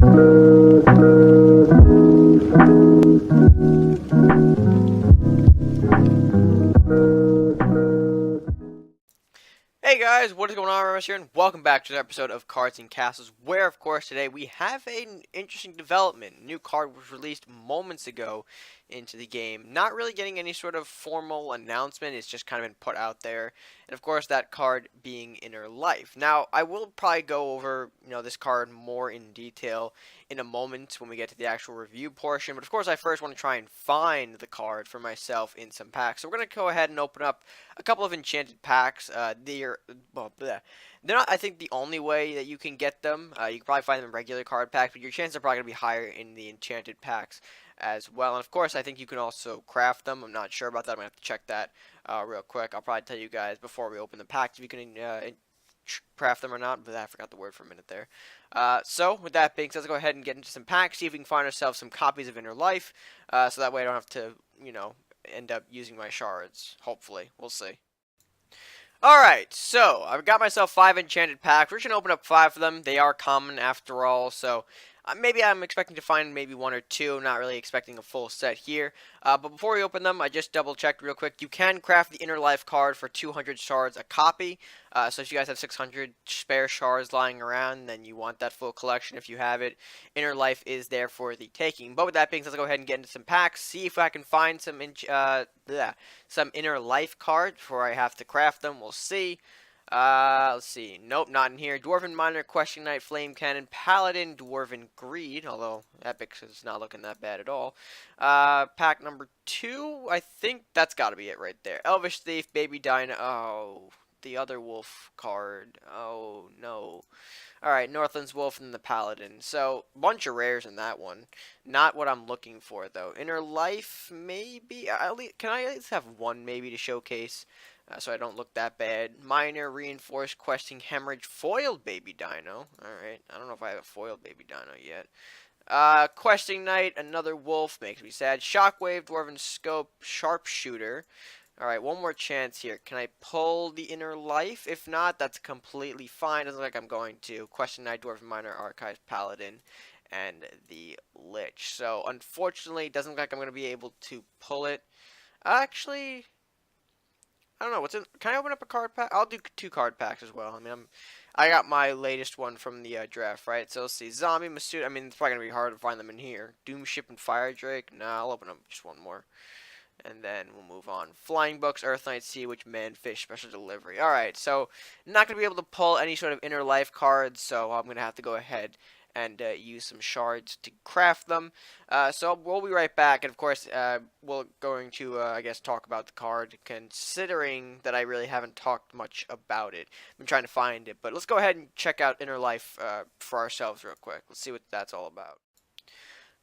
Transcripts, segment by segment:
Hey guys, what is going on? RedMaster here, and welcome back to another episode of Cards and Castles, where, of course, today we have an interesting development. A new card was released moments ago into the game. Not really getting any sort of formal announcement, it's just kind of been put out there. And, of course, that card being Inner Life. Now, I will probably go over, this card more in detail in a moment when we get to the actual review portion. But, of course, I first want to try and find the card for myself in some packs. So we're going to go ahead and open up a couple of enchanted packs. They're not, I think, the only way that you can get them. You can probably find them in regular card packs, but your chances are probably going to be higher in the enchanted packs as well. And of course, I think you can also craft them. I'm not sure about that. I'm going to have to check that real quick. I'll probably tell you guys before we open the packs if you can craft them or not, but I forgot the word for a minute there. So, with that being said, let's go ahead and get into some packs, see if we can find ourselves some copies of Inner Life, so that way I don't have to, end up using my shards. Hopefully. We'll see. Alright, so I've got myself 5 enchanted packs. We're just going to open up 5 of them. They are common after all, so maybe I'm expecting to find maybe 1 or 2. I'm not really expecting a full set here. But before we open them, I just double checked real quick. You can craft the Inner Life card for 200 shards a copy. So if you guys have 600 spare shards lying around, then you want that full collection if you have it. Inner Life is there for the taking. But with that being said, let's go ahead and get into some packs. See if I can find some Inner Life cards before I have to craft them. We'll see. Let's see. Nope, not in here. Dwarven Miner, Questing Knight, Flame Cannon, Paladin, Dwarven Greed, although Epic is not looking that bad at all. Pack number 2, I think that's gotta be it right there. Elvish Thief, Baby Dino. Oh, the other wolf card. Oh, no. Alright, Northland's Wolf and the Paladin. So, bunch of rares in that one. Not what I'm looking for, though. Inner Life, maybe? Can I at least have one, maybe, to showcase? So I don't look that bad. Minor, Reinforced, Questing, Hemorrhage, Foiled Baby Dino. Alright, I don't know if I have a Foiled Baby Dino yet. Questing Knight, another Wolf, makes me sad. Shockwave, Dwarven Scope, Sharpshooter. Alright, one more chance here. Can I pull the Inner Life? If not, that's completely fine. Doesn't look like I'm going to. Questing Knight, Dwarven Minor, Archives, Paladin, and the Lich. So, unfortunately, it doesn't look like I'm going to be able to pull it. Actually, I don't know what's in. Can I open up a card pack? I'll do 2 card packs as well. I mean, I got my latest one from the draft, right? So let's see, Zombie, Masood. I mean, it's probably gonna be hard to find them in here. Doomship and Fire Drake. Nah, I'll open up just one more, and then we'll move on. Flying Books, Earth Knight, Sea Witch, Manfish, Special Delivery. All right, so not gonna be able to pull any sort of Inner Life cards, so I'm gonna have to go ahead and use some shards to craft them. So we'll be right back, and of course, we're going to, I guess, talk about the card, considering that I really haven't talked much about it. I've been trying to find it, but let's go ahead and check out Inner Life for ourselves real quick. Let's see what that's all about.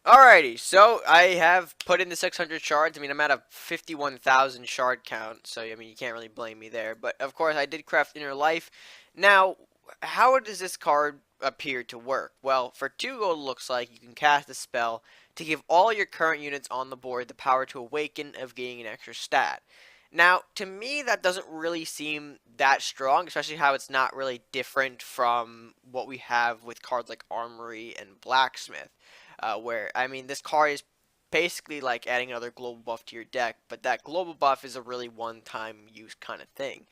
Alrighty, so I have put in the 600 shards. I mean, I'm at a 51,000 shard count, so, I mean, you can't really blame me there. But, of course, I did craft Inner Life. Now, how does this card appear to work? Well, for 2 gold, it looks like you can cast a spell to give all your current units on the board the power to awaken of gaining an extra stat. Now, to me, that doesn't really seem that strong, especially how it's not really different from what we have with cards like Armory and Blacksmith, where, I mean, this card is basically like adding another global buff to your deck, but that global buff is a really one-time use kind of thing.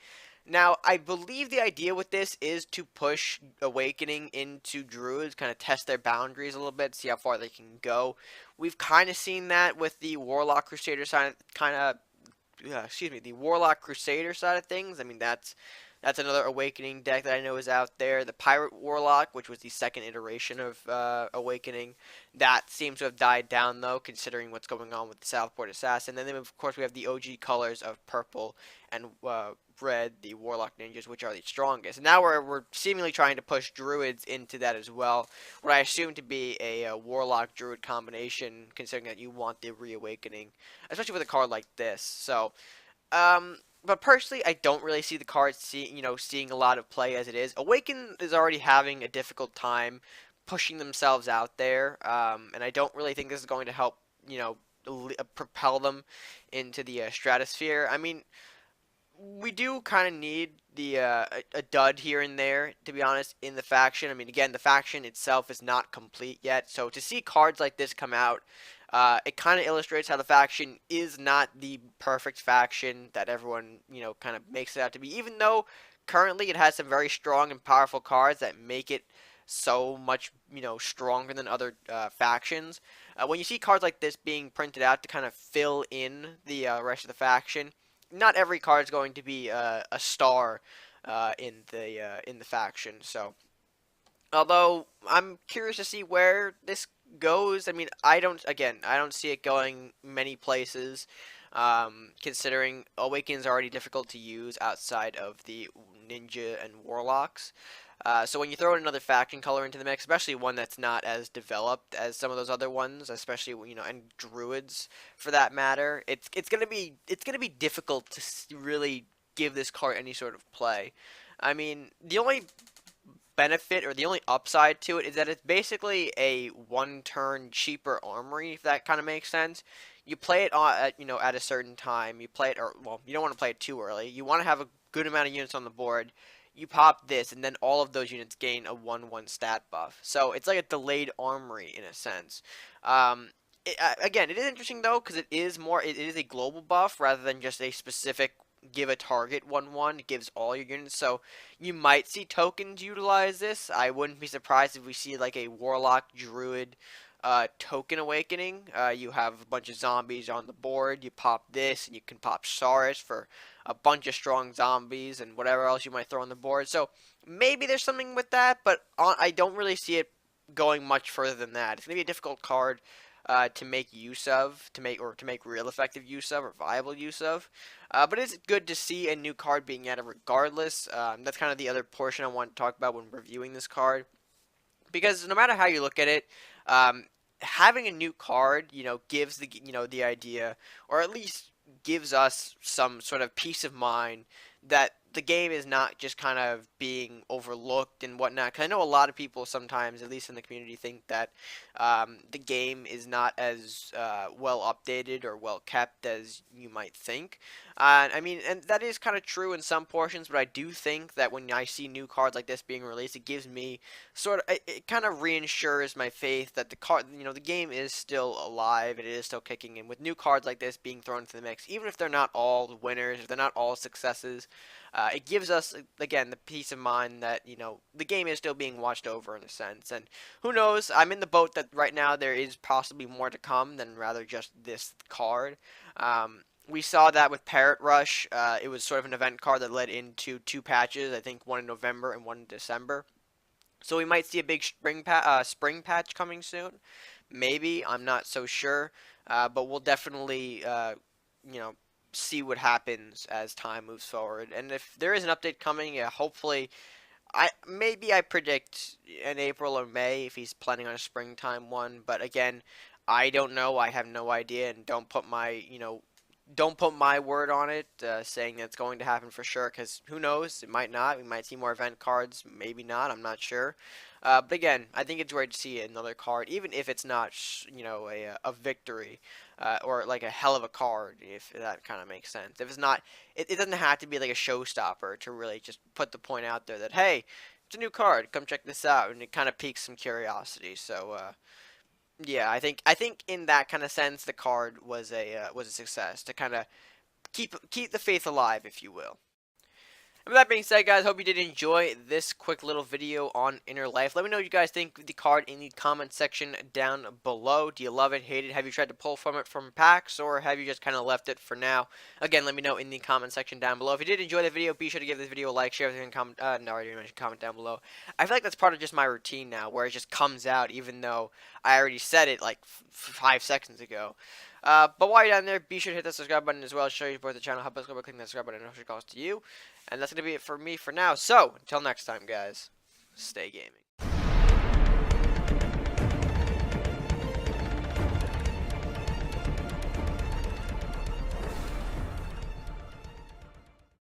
Now, I believe the idea with this is to push Awakening into Druids, kind of test their boundaries a little bit, see how far they can go. We've kind of seen that with the Warlock Crusader side, the Warlock Crusader side of things. I mean, that's another Awakening deck that I know is out there. The Pirate Warlock, which was the second iteration of Awakening, that seems to have died down, though, considering what's going on with the Southport Assassin. And then, of course, we have the OG colors of purple and red, the Warlock Ninjas, which are the strongest. And now we're seemingly trying to push Druids into that as well, what I assume to be a Warlock Druid combination, considering that you want the Reawakening, especially with a card like this. So, but personally, I don't really see the card seeing a lot of play as it is. Awaken is already having a difficult time pushing themselves out there, and I don't really think this is going to help, propel them into the stratosphere. I mean, we do kind of need the a dud here and there, to be honest, in the faction. I mean, again, the faction itself is not complete yet, so to see cards like this come out, it kind of illustrates how the faction is not the perfect faction that everyone, kind of makes it out to be. Even though currently it has some very strong and powerful cards that make it so much, stronger than other factions. When you see cards like this being printed out to kind of fill in the rest of the faction, not every card is going to be a star in the faction. So, although I'm curious to see where this goes. I mean, I don't see it going many places. Considering Awaken's already difficult to use outside of the Ninja and Warlocks. So when you throw in another faction color into the mix, especially one that's not as developed as some of those other ones, especially and Druids for that matter, it's gonna be difficult to really give this card any sort of play. I mean, the only benefit or the only upside to it is that it's basically a one-turn cheaper armory, if that kind of makes sense. You play it at a certain time. You play it, or well, you don't want to play it too early. You want to have a good amount of units on the board. You pop this, and then all of those units gain a 1/1 stat buff. So it's like a delayed armory in a sense. Again, it is interesting though because it is a global buff rather than just a specific give a target 1/1. It gives all your units. So you might see tokens utilize this. I wouldn't be surprised if we see like a Warlock Druid token awakening. You have a bunch of zombies on the board. You pop this, and you can pop Saurus for a bunch of strong zombies and whatever else you might throw on the board. So maybe there's something with that, but I don't really see it going much further than that. It's gonna be a difficult card to make use of, to make real effective use of, or viable use of. But it's good to see a new card being added regardless. That's kind of the other portion I want to talk about when reviewing this card. Because no matter how you look at it, having a new card, gives the idea, or at least gives us some sort of peace of mind that the game is not just kind of being overlooked and whatnot. Because I know a lot of people sometimes, at least in the community, think that the game is not as well updated or well kept as you might think. I mean, and that is kind of true in some portions, but I do think that when I see new cards like this being released, it gives me it kind of reinsures my faith that the game is still alive and it is still kicking in. With new cards like this being thrown into the mix, even if they're not all the winners, if they're not all successes, it gives us, again, the peace of mind that, the game is still being watched over in a sense. And who knows, I'm in the boat that right now there is possibly more to come than rather just this card. We saw that with Parrot Rush. It was sort of an event card that led into two patches, I think one in November and one in December. So we might see a big spring patch coming soon. Maybe, I'm not so sure. But we'll definitely, see what happens as time moves forward. And if there is an update coming, hopefully, I predict in April or May if he's planning on a springtime one. But again, I don't know. I have no idea, and don't put my word on it, saying that it's going to happen for sure, because who knows? It might not. We might see more event cards, maybe not. I'm not sure. But again, I think it's great to see another card, even if it's not, a victory, or like a hell of a card, if that kind of makes sense. If it's not, it doesn't have to be like a showstopper to really just put the point out there that, hey, it's a new card, come check this out, and it kind of piques some curiosity. So, yeah, I think in that kind of sense, the card was a success to kind of keep the faith alive, if you will. And with that being said, guys, hope you did enjoy this quick little video on Inner Life. Let me know what you guys think of the card in the comment section down below. Do you love it, hate it? Have you tried to pull from it from packs, or have you just kind of left it for now? Again, let me know in the comment section down below. If you did enjoy the video, be sure to give this video a like, share everything, and comment. No, I didn't mention comment down below. I feel like that's part of just my routine now, where it just comes out, even though I already said it like 5 seconds ago. But while you're down there, be sure to hit that subscribe button as well. Show you support the channel. Help us go by clicking that subscribe button and it calls to you. And that's going to be it for me for now. So, until next time, guys, stay gaming.